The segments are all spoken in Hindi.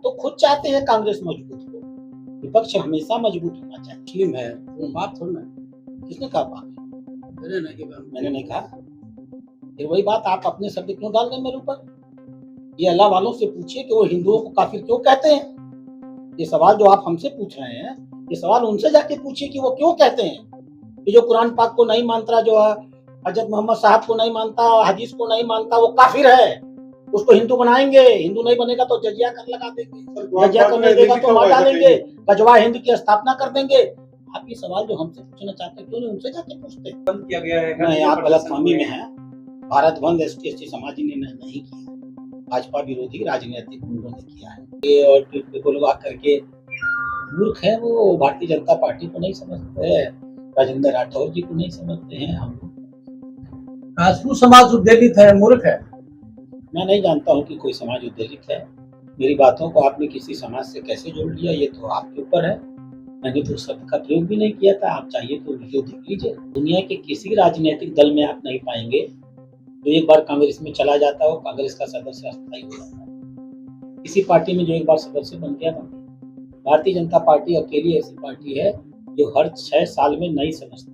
तो खुद चाहते हैं कांग्रेस मजबूत हो। विपक्ष हमेशा मजबूत होना चाहिए। मुस्लिम है वो बाप थोड़ा ना। किसने कहा पाप? मैंने नहीं कहा। फिर वही बात आप अपने शब्द क्यों डाल रहे हैं मेरे ऊपर? ये अल्लाह वालों से पूछिए कि वो हिंदुओं को काफिर क्यों कहते हैं। ये सवाल जो आप हमसे पूछ रहे हैं, ये सवाल उनसे जाके पूछिए कि वो क्यों कहते हैं कि जो कुरान पाक को नहीं मानता, जो हजरत मोहम्मद साहब को नहीं मानता, हदीस को नहीं मानता, वो काफिर है। उसको हिंदू बनाएंगे। हिंदू नहीं बनेगा तो जजिया कर लगा देंगे, जजिया करने देगा तो मार डालेंगे, गजवा हिंद की स्थापना कर देंगे। आप ये सवाल जो हमसे पूछना चाहते हैं क्यों नहीं उनसे जाके पूछते? बंद किया गया है। नहीं, आप गलतफहमी में हैं। भारत बंद एसटी समाज ने नहीं किया, भाजपा विरोधी राजनीतिक गुंडों ने किया है। ये और ट्वीट लोग आकर के मूर्ख है, वो भारतीय जनता पार्टी को नहीं समझते हैं, राजेंद्र राठौर जी को नहीं समझते हैं। हम राजपूत समाज उद्वेलित है, मूर्ख है। मैं नहीं जानता हूँ कि कोई समाज उद्वेलित है। मेरी बातों को आपने किसी समाज से कैसे जोड़ लिया, ये तो आपके ऊपर है। मैंने तो शब्द का प्रयोग भी नहीं किया था। आप चाहिए तो वीडियो देख लीजिए। दुनिया के किसी राजनीतिक दल में आप नहीं पाएंगे जो एक बार कांग्रेस में चला जाता हो, कांग्रेस का सदस्य अस्थायी हो जाता है। किसी पार्टी में जो एक बार सदस्य बन गया बन गया। भारतीय जनता पार्टी अकेली ऐसी पार्टी है जो हर 6 साल में नई सदस्य।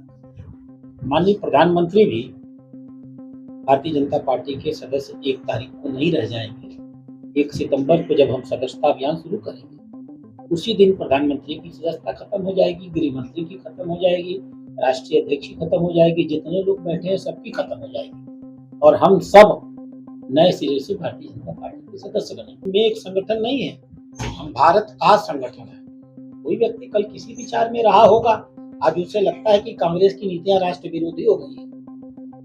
माननीय प्रधानमंत्री भी भारतीय जनता पार्टी के सदस्य 1 तारीख को नहीं रह जाएंगे। 1 सितंबर को जब हम सदस्यता अभियान शुरू करेंगे, उसी दिन प्रधानमंत्री की सदस्यता खत्म हो जाएगी, गृह मंत्री की खत्म हो जाएगी, राष्ट्रीय अध्यक्ष की खत्म हो जाएगी, जितने लोग बैठे हैं सबकी खत्म हो जाएगी और हम सब नए सिरे से भारतीय जनता पार्टी के सदस्य बनेंगे। में एक संगठन नहीं है, हम भारत का संगठन है। कोई व्यक्ति कल किसी विचार में रहा होगा, आज उसे लगता है कि कांग्रेस की नीतियां राष्ट्र विरोधी हो गई है,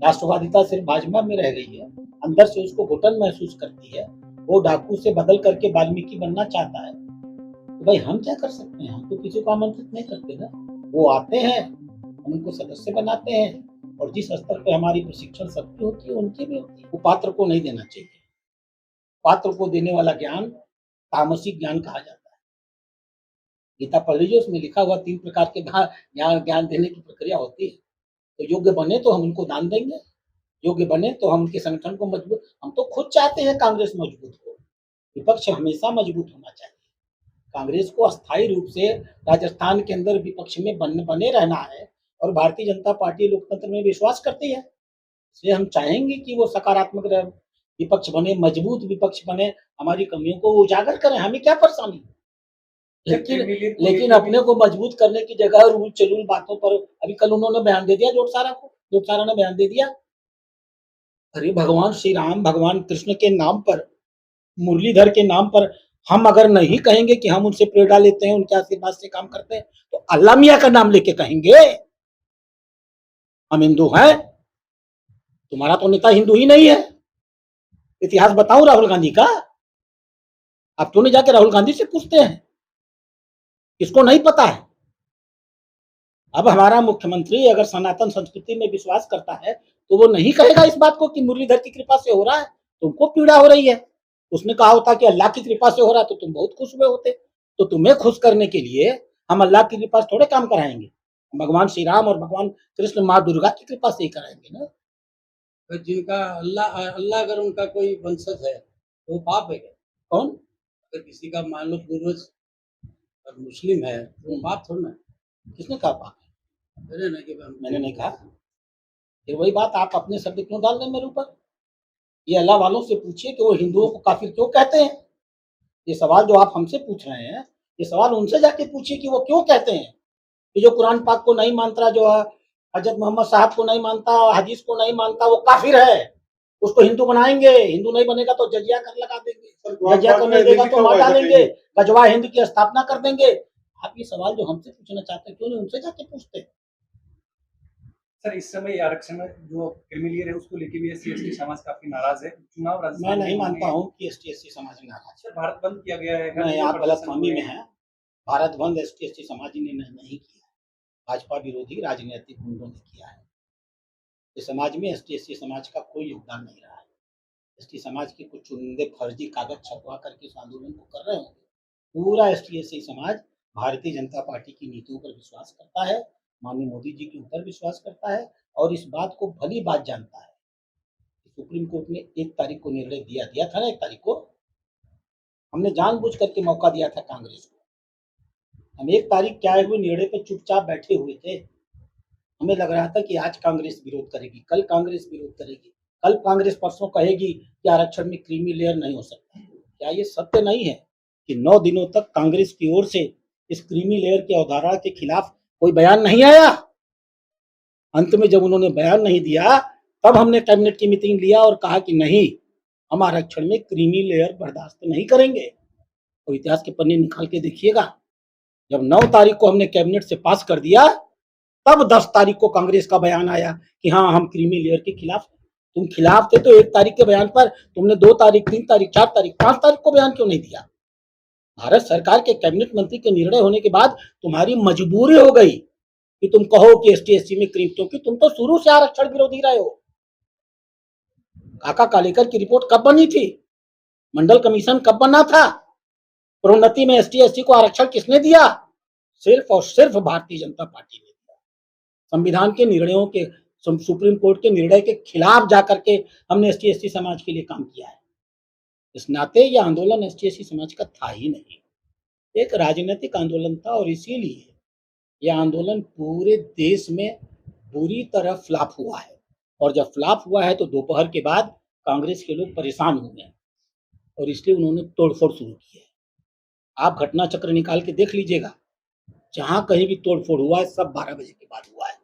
राष्ट्रवादिता सिर्फ भाजपा में रह गई है, अंदर से उसको घुटन महसूस करती है, वो डाकू से बदल करके वाल्मीकि बनना चाहता है। तो भाई हम क्या कर सकते हैं? हम तो किसी को आमंत्रित नहीं करते ना। वो आते हैं, हम उनको सदस्य बनाते हैं और जिस स्तर पे हमारी प्रशिक्षण सबकी होती है उनकी भी होती है। वो पात्र को नहीं देना चाहिए। पात्र को देने वाला ज्ञान तामसिक ज्ञान कहा जाता है। गीता पढ़ लीजिए, उसमें लिखा हुआ 3 प्रकार के ज्ञान देने की प्रक्रिया होती है। तो योग्य बने तो हम उनको दान देंगे, योग्य बने तो हम उनके संगठन को मजबूत। हम तो खुद चाहते हैं कांग्रेस मजबूत हो। विपक्ष हमेशा मजबूत होना चाहिए। कांग्रेस को अस्थायी रूप से राजस्थान के अंदर विपक्ष में बने रहना है और भारतीय जनता पार्टी लोकतंत्र में विश्वास करती है। इसलिए हम चाहेंगे कि वो सकारात्मक विपक्ष बने, मजबूत विपक्ष बने, हमारी कमियों को उजागर करें। हमें क्या परेशानी? लेकिन अपने को मजबूत करने की जगह रूल चलूल बातों पर, अभी कल उन्होंने बयान दे दिया जोटसारा ने बयान दे दिया। अरे भगवान श्री राम, भगवान कृष्ण के नाम पर, मुरलीधर के नाम पर हम अगर नहीं कहेंगे कि हम उनसे प्रेरणा लेते हैं, उनके आशीर्वाद से काम करते हैं, तो अल्लाह मियां का नाम लेके कहेंगे हम हिंदू हैं। तुम्हारा तो नेता हिंदू ही नहीं है। इतिहास बताऊं राहुल गांधी का? आप क्यों नहीं जाके राहुल गांधी से पूछते हैं? किसको नहीं पता है? अब हमारा मुख्यमंत्री अगर सनातन संस्कृति में विश्वास करता है तो वो नहीं कहेगा इस बात को कि मुरलीधर की कृपा से हो रहा है, तुमको पीड़ा हो रही है। उसने कहा होता कि अल्लाह की कृपा से हो रहा है तो तुम बहुत खुश हुए होते। तो तुम्हें खुश करने के लिए हम अल्लाह की कृपा से थोड़े काम कराएंगे, भगवान श्री राम और भगवान कृष्ण माँ दुर्गा की कृपा से ही कराएंगे ना। तो जिनका अल्लाह अल्लाह अगर उनका कोई वंशज है तो पाप है क्या? कौन? अगर किसी का मान लो पूर्वज मुस्लिम है तो पाप थोड़ा ना। किसने कहा पाप? मैंने नहीं कहा। फिर वही बात आप अपने शब्द क्यों डाल रहे हैं मेरे ऊपर? ये अल्लाह वालों से पूछिए कि वो हिंदुओं को काफिर क्यों कहते हैं। ये सवाल जो आप हमसे पूछ रहे हैं, ये सवाल उनसे जाके पूछिए कि वो क्यों कहते हैं कि जो कुरान पाक को नहीं मानता, जो हजरत मोहम्मद साहब को नहीं मानता, हदीस को नहीं मानता, वो काफिर है। उसको हिंदू बनाएंगे, हिंदू नहीं बनेगा तो जजिया कर लगा देंगे, जजिया करने देगा तो मार डालेंगे, गजवा हिंद की स्थापना कर देंगे। आप ये सवाल जो हमसे पूछना चाहते हैं क्यों नहीं उनसे जाके पूछते? सर इस समय आरक्षण जो क्रीमिलियर है उसको लेके भी एससी समाज काफी नाराज है। चुनाव मैं नहीं मानता हूँ कि एसटी समाज नाराज है। भारत बंद किया गया है। नहीं, आप गलतफहमी में हैं। भारत बंद एसटी समाज ने नहीं किया, भाजपा विरोधी राजनीतिक गुंडों ने किया है। इस समाज में एसटी समाज का कोई योगदान नहीं रहा है। एसटी समाज के कुछ चुनिंदे फर्जी कागज छपवा करके इस आंदोलन को कर रहे होंगे। पूरा एसटी समाज भारतीय जनता पार्टी की नीतियों पर विश्वास करता है, माननीय मोदी जी के ऊपर विश्वास करता है और इस बात को भली बात जानता है। सुप्रीम कोर्ट ने 1 तारीख को निर्णय दिया था ना, 1 तारीख को हमने जानबूझ करके मौका दिया था कांग्रेस को। हम 1 तारीख के आए हुए निर्णय पे चुपचाप बैठे हुए थे। हमें लग रहा था कि आज कांग्रेस विरोध करेगी, कल कांग्रेस विरोध करेगी, कल कांग्रेस परसों कहेगी कि आरक्षण में क्रीमी लेयर नहीं हो सकता। क्या ये सत्य नहीं है कि 9 दिनों तक कांग्रेस की ओर से इस क्रीमी लेयर की अवधारणा के खिलाफ कोई बयान नहीं आया? अंत में जब उन्होंने बयान नहीं दिया, तब हमने कैबिनेट की मीटिंग लिया और कहा कि नहीं, हम आरक्षण में क्रीमी लेयर बर्दाश्त नहीं करेंगे। तो इतिहास के पन्ने निकाल के देखिएगा, जब 9 तारीख को हमने कैबिनेट से पास कर दिया, तब 10 तारीख को कांग्रेस का बयान आया कि हाँ, हम क्रीमी लेयर के खिलाफ। तुम खिलाफ थे तो 1 तारीख के बयान पर तुमने 2 तारीख, 3 तारीख, 4 तारीख, 5 तारीख को बयान क्यों नहीं दिया? भारत सरकार के कैबिनेट मंत्री के निर्णय होने के बाद तुम्हारी मजबूरी हो गई कि तुम कहो कि एसटी-एससी में क्रीम, क्योंकि तुम तो शुरू से आरक्षण विरोधी रहे हो। काका कालेकर की रिपोर्ट कब बनी थी? मंडल कमीशन कब बना था? प्रोन्नति में एसटी-एससी को आरक्षण किसने दिया? सिर्फ और सिर्फ भारतीय जनता पार्टी ने दिया। संविधान के निर्णयों के, सुप्रीम कोर्ट के निर्णय के खिलाफ जाकर के हमने एसटी-एससी समाज के लिए काम किया है। इस नाते यह आंदोलन एसटी-एससी समाज का था ही नहीं, एक राजनीतिक आंदोलन था और इसीलिए यह आंदोलन पूरे देश में बुरी तरह फ्लॉप हुआ है। और जब फ्लॉप हुआ है तो दोपहर के बाद कांग्रेस के लोग परेशान हुए हैं और इसलिए उन्होंने तोड़फोड़ शुरू की है। आप घटना चक्र निकाल के देख लीजिएगा, जहां कहीं भी तोड़फोड़ हुआ है सब 12 बजे के बाद हुआ है।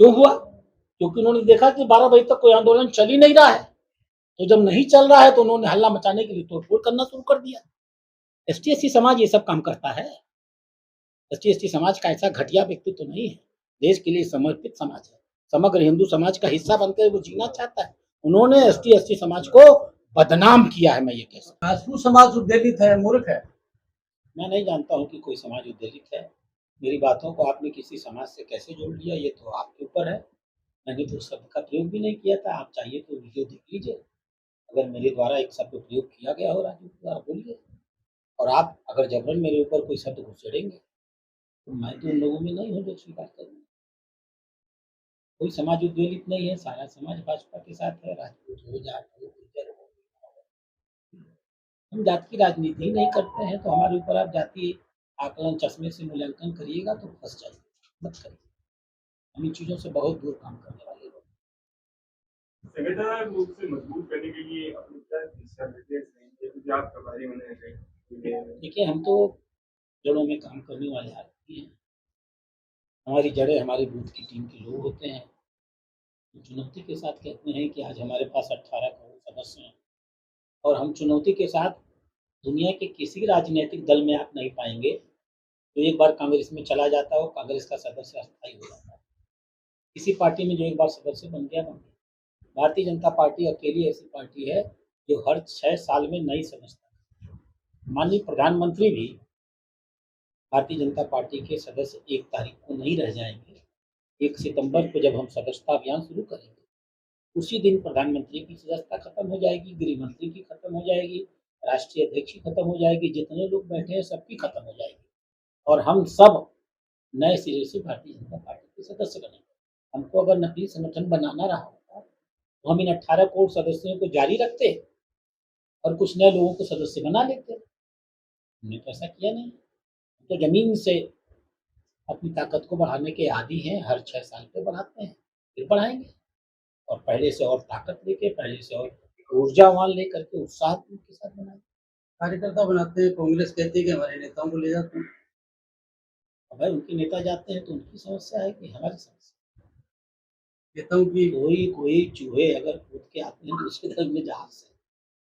क्यों हुआ? क्योंकि उन्होंने देखा कि 12 बजे तक कोई आंदोलन चल ही नहीं रहा है, तो जब नहीं चल रहा है तो उन्होंने हल्ला मचाने के लिए तोड़फोड़ करना शुरू कर दिया। एसटी-एससी समाज ये सब काम करता है? एसटी-एससी समाज का ऐसा घटिया व्यक्तित्व तो नहीं है, देश के लिए समर्पित समाज है, समग्र हिंदू समाज का हिस्सा बनकर वो जीना चाहता है। उन्होंने एसटी-एससी समाज को बदनाम किया है, मैं ये कह सकता हूँ। राजपूत समाज उद्वेलित है, मूर्ख है। मैं नहीं जानता हूँ कि कोई समाज उद्वेलित है। मेरी बातों को आपने किसी समाज से कैसे जोड़ लिया, ये तो आपके ऊपर है। मैंने तो उस शब्द का प्रयोग भी नहीं किया था। आप चाहिए तो वीडियो देख लीजिए। अगर मेरे द्वारा एक शब्द प्रयोग किया गया हो राजू के द्वारा, बोलिए। और आप अगर जबरन मेरे ऊपर कोई शब्द घुसेड़ेंगे तो मैं तो उन लोगों में नहीं हूँ जो स्वीकार करूँगा। कोई समाज उद्वेलित नहीं है, सारा समाज भाजपा के साथ है, राजपूत हो, जाट हो, गुर्जर हो। हम जात की राजनीति ही नहीं करते हैं, तो हमारे ऊपर आप जाति आकलन चश्मे से मूल्यांकन करिएगा तो फंस जाइए, मत करिए। हम इन चीज़ों से बहुत दूर काम करने वाले लोग। संगठन रूप से मजबूत करने के लिए अपनी क्या दिशा निर्देश हैं, क्योंकि आप प्रभारी बने हैं। देखिए, हम तो जड़ों में काम करने वाले आदमी हैं। हमारी जड़ें हमारे बूथ की टीम के लोग होते हैं। चुनौती के साथ कहते हैं कि आज हमारे पास 18 करोड़ सदस्य हैं और हम चुनौती के साथ दुनिया के किसी राजनीतिक दल में आप नहीं पाएंगे तो एक बार कांग्रेस में चला जाता है और कांग्रेस का सदस्य अस्थायी हो जाता है। किसी पार्टी में जो एक बार सदस्य बन गया, बन गया। भारतीय जनता पार्टी अकेली ऐसी पार्टी है जो हर 6 साल में नई सदस्यता। माननीय प्रधानमंत्री भी भारतीय जनता पार्टी के सदस्य 1 तारीख को नहीं रह जाएंगे। 1 सितंबर को जब हम सदस्यता अभियान शुरू करेंगे, उसी दिन प्रधानमंत्री की सदस्यता खत्म हो जाएगी, गृह मंत्री की खत्म हो जाएगी, राष्ट्रीय अध्यक्ष की खत्म हो जाएगी, जितने लोग बैठे हैं सबकी खत्म हो जाएगी और हम सब नए सिरे से भारतीय जनता पार्टी के सदस्य बनेंगे। हमको अगर नकली संगठन बनाना रहा होता तो हम इन 18 करोड़ सदस्यों को जारी रखते और कुछ नए लोगों को सदस्य बना लेते। हमने तो ऐसा किया नहीं। तो जमीन से अपनी ताकत को बढ़ाने के आदी हैं, हर 6 साल पे बढ़ाते हैं, फिर बढ़ाएंगे और पहले से और ताकत लेके, पहले से और ऊर्जावान लेकर के उत्साह के साथ बनाएंगे। कार्यकर्ता बनाते हैं, कांग्रेस कहती है कि हमारे नेताओं को ले जाते हैं। भाई उनके नेता जाते हैं तो उनकी समस्या है कि हमारी समस्या। नेताओं की कोई चूहे अगर कूद के आते हैं दूसरे दल में जहाज से,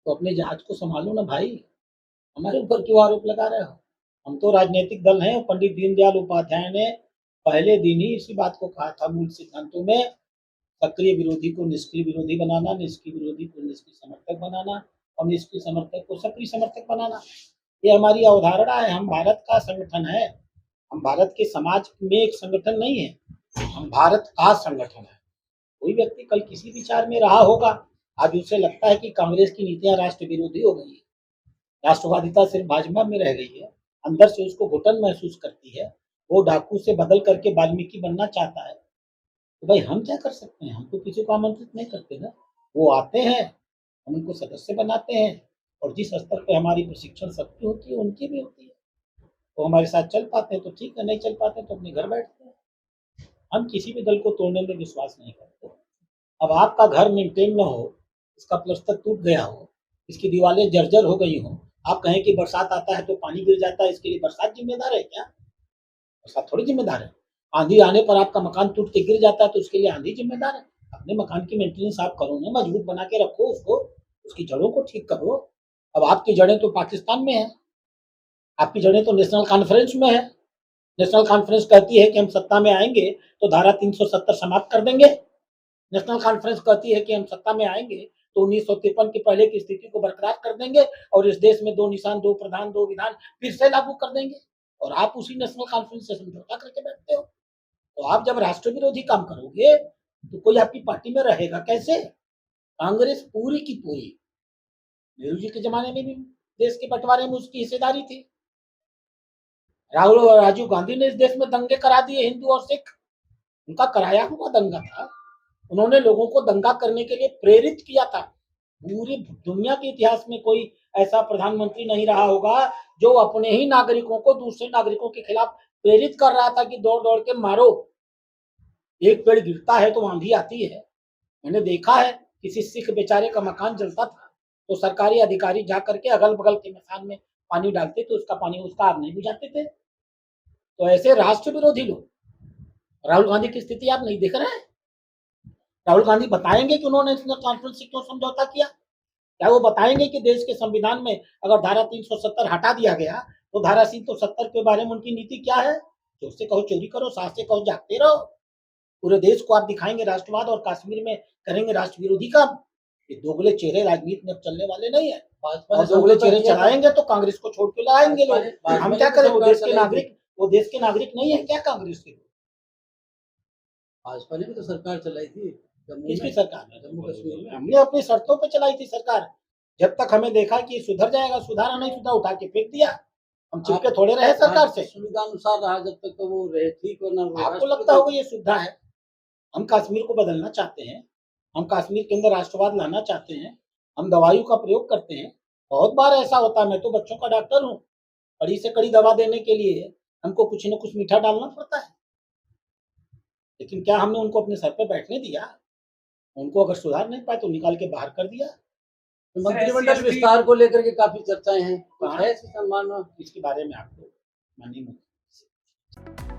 तो अपने जहाज को संभालो ना भाई, हमारे ऊपर क्यों आरोप लगा रहे हो? हम तो राजनीतिक दल हैं। पंडित दीनदयाल उपाध्याय ने पहले दिन ही इसी बात को कहा था मूल सिद्धांतों में, सक्रिय विरोधी को निष्क्रिय विरोधी बनाना, निष्क्रिय विरोधी को निष्क्रिय समर्थक बनाना और निष्क्रिय समर्थक को सक्रिय समर्थक बनाना। ये हमारी अवधारणा है। हम भारत का संगठन है, हम भारत के समाज में एक संगठन नहीं है, हम भारत का संगठन है। कोई व्यक्ति कल किसी विचार में रहा होगा, आज उसे लगता है कि कांग्रेस की नीतियां राष्ट्र विरोधी हो गई है, राष्ट्रवादिता सिर्फ भाजपा में रह गई है, अंदर से उसको घुटन महसूस करती है, वो डाकू से बदल करके वाल्मीकि बनना चाहता है। तो भाई हम क्या कर सकते हैं? हम तो किसी को आमंत्रित नहीं करते ना। वो आते हैं, हम उनको सदस्य बनाते हैं और जिस स्तर पे हमारी प्रशिक्षण सबकी होती है उनकी भी होती है। वो हमारे साथ चल पाते हैं तो ठीक है, नहीं चल पाते हैं तो अपने घर बैठते हैं। हम किसी भी दल को तोड़ने में विश्वास नहीं करते। अब आपका घर मेंटेन न हो, इसका प्लास्टर टूट गया हो, इसकी दीवारें जर्जर हो गई हों, आप कहें कि बरसात आता है तो पानी गिर जाता है, इसके लिए बरसात जिम्मेदार है क्या? बरसात थोड़ी जिम्मेदार है। आंधी आने पर आपका मकान टूट के गिर जाता है तो उसके लिए आंधी जिम्मेदार है। अपने मकान की मेंटेनेंस आप करो ना, मजबूत बना के रखो उसको, उसकी जड़ों को ठीक करो। अब आपकी जड़ें तो पाकिस्तान में है, आपकी जड़ें तो नेशनल कॉन्फ्रेंस में है। नेशनल कॉन्फ्रेंस कहती है कि हम सत्ता में आएंगे तो धारा 370 समाप्त कर देंगे। नेशनल कॉन्फ्रेंस कहती है कि हम सत्ता में आएंगे तो 1953 के पहले की स्थिति को बरकरार कर देंगे और इस देश में 2 निशान, 2 प्रधान, 2 विधान फिर से लागू कर देंगे। और आप उसी नेशनल कॉन्फ्रेंस से समझौता करके बैठते हो। तो आप जब राष्ट्र विरोधी काम करोगे तो कोई आपकी पार्टी में रहेगा कैसे? कांग्रेस पूरी की पूरी, नेहरू जी के जमाने में भी देश के बंटवारे में उसकी हिस्सेदारी थी। राहुल और राजीव गांधी ने इस देश में दंगे करा दिए, हिंदू और सिख, उनका कराया हुआ दंगा था। उन्होंने लोगों को दंगा करने के लिए प्रेरित किया था। पूरी दुनिया के इतिहास में कोई ऐसा प्रधानमंत्री नहीं रहा होगा जो अपने ही नागरिकों को दूसरे नागरिकों के खिलाफ प्रेरित कर रहा था कि दौड़ दौड़ के मारो। एक पेड़ गिरता है तो आंधी आती है। मैंने देखा है किसी सिख बेचारे का मकान जलता था तो सरकारी अधिकारी जा करके अगल बगल के मकान में पानी डालते तो उसका आग नहीं बुझाते थे। तो ऐसे राष्ट्र विरोधी लोग, राहुल गांधी की स्थिति आप नहीं देख रहे हैं? राहुल गांधी बताएंगे कि उन्होंने नेशनल कॉन्फ्रेंस से क्यों समझौता किया? क्या वो बताएंगे कि देश के संविधान में अगर धारा 370 हटा दिया गया तो धारा 370 के बारे में उनकी नीति क्या है? जोर से कहो चोरी करो, सास से कहो जागते रहो। पूरे देश को आप दिखाएंगे राष्ट्रवाद और कश्मीर में करेंगे राष्ट्र विरोधी काम। ये दोगले चेहरे राजनीति में चलने वाले नहीं है। और दोगले चेहरे चलाएंगे तो कांग्रेस को छोड़ के लाएंगे लोग। हम क्या करें? वो देश के नागरिक नहीं है क्या कांग्रेस के? भाजपा ने भी तो सरकार चलाई थी किसकी सरकार ने? जम्मू कश्मीर में। हमने अपनी शर्तों पे चलाई थी सरकार। जब तक हमें देखा कि सुधर जाएगा, सुधारा नहीं सुधरा उठा के फेंक दिया। हम चिपके थोड़े रहे सरकार से। सुविधा अनुसार रहा जब तक तो वो रहे ठीक, और ना आपको लगता होगा ये सुविधा है? हम कश्मीर को बदलना चाहते हैं, हम कश्मीर के अंदर राष्ट्रवाद लाना चाहते हैं, हम दवाइयों का प्रयोग करते हैं। बहुत बार ऐसा होता है, मैं तो बच्चों का डॉक्टर हूँ, कड़ी से कड़ी दवा देने के लिए हमको कुछ न कुछ मीठा डालना पड़ता है। लेकिन क्या हमने उनको अपने सर पे बैठने दिया? उनको अगर सुधार नहीं पाए तो निकाल के बाहर कर दिया। मंत्रिमंडल विस्तार को लेकर के काफी चर्चाएं हैं, कहाँ है सम्मान इसके बारे में आपको माननीय मुख्यमंत्री